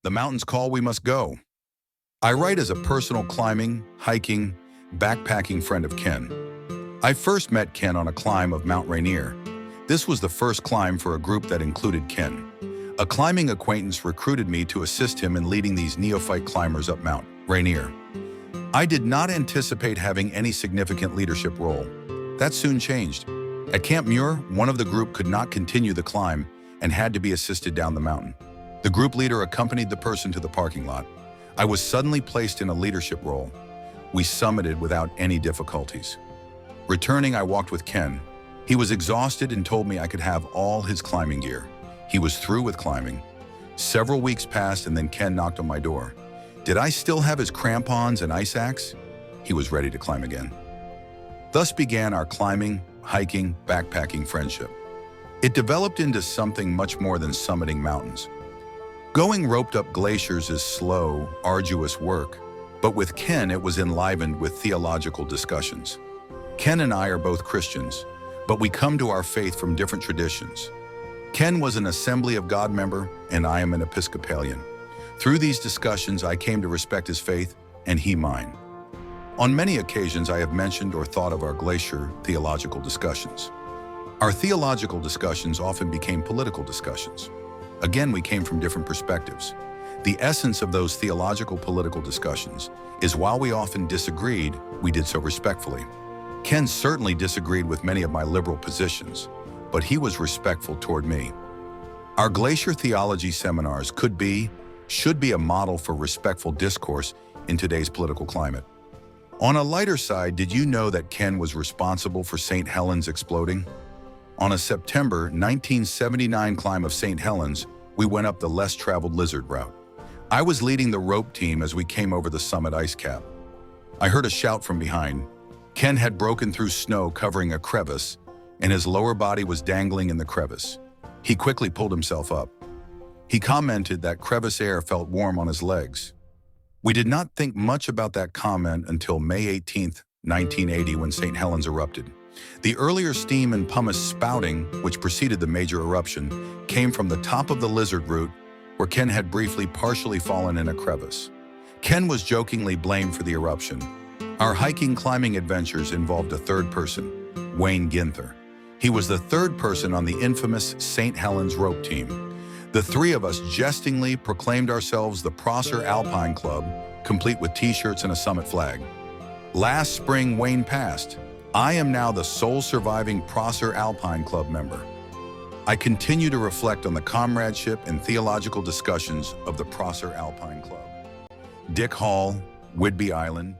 The mountains call, we must go. I write as a personal climbing, hiking, backpacking friend of Ken. I first met Ken on a climb of Mount Rainier. This was the first climb for a group that included Ken. A climbing acquaintance recruited me to assist him in leading these neophyte climbers up Mount Rainier. I did not anticipate having any significant leadership role. That soon changed. At Camp Muir, one of the group could not continue the climb and had to be assisted down the mountain. The group leader accompanied the person to the parking lot. I was suddenly placed in a leadership role. We summited without any difficulties. Returning, I walked with Ken. He was exhausted and told me I could have all his climbing gear. He was through with climbing. Several weeks passed and then Ken knocked on my door. Did I still have his crampons and ice axe? He was ready to climb again. Thus began our climbing, hiking, backpacking friendship. It developed into something much more than summiting mountains. Going roped up glaciers is slow, arduous work, but with Ken it was enlivened with theological discussions. Ken and I are both Christians, but we come to our faith from different traditions. Ken was an Assembly of God member, and I am an Episcopalian. Through these discussions, I came to respect his faith, and he mine. On many occasions, I have mentioned or thought of our glacier theological discussions. Our theological discussions often became political discussions. Again, we came from different perspectives. The essence of those theological political discussions is while we often disagreed, we did so respectfully. Ken certainly disagreed with many of my liberal positions, but he was respectful toward me. Our glacier theology seminars should be a model for respectful discourse in today's political climate. On a lighter side, did you know that Ken was responsible for St. Helens exploding? On a September 1979 climb of St. Helens, we went up the less-traveled lizard route. I was leading the rope team as we came over the summit ice cap. I heard a shout from behind. Ken had broken through snow covering a crevice, and his lower body was dangling in the crevice. He quickly pulled himself up. He commented that crevice air felt warm on his legs. We did not think much about that comment until May 18, 1980, when St. Helens erupted. The earlier steam and pumice spouting, which preceded the major eruption, came from the top of the lizard route, where Ken had briefly partially fallen in a crevice. Ken was jokingly blamed for the eruption. Our hiking climbing adventures involved a third person, Wayne Ginther. He was the third person on the infamous St. Helens rope team. The three of us jestingly proclaimed ourselves the Prosser Alpine Club, complete with t-shirts and a summit flag. Last spring, Wayne passed. I am now the sole surviving Prosser Alpine Club member. I continue to reflect on the comradeship and theological discussions of the Prosser Alpine Club. Dick Hall, Whidbey Island,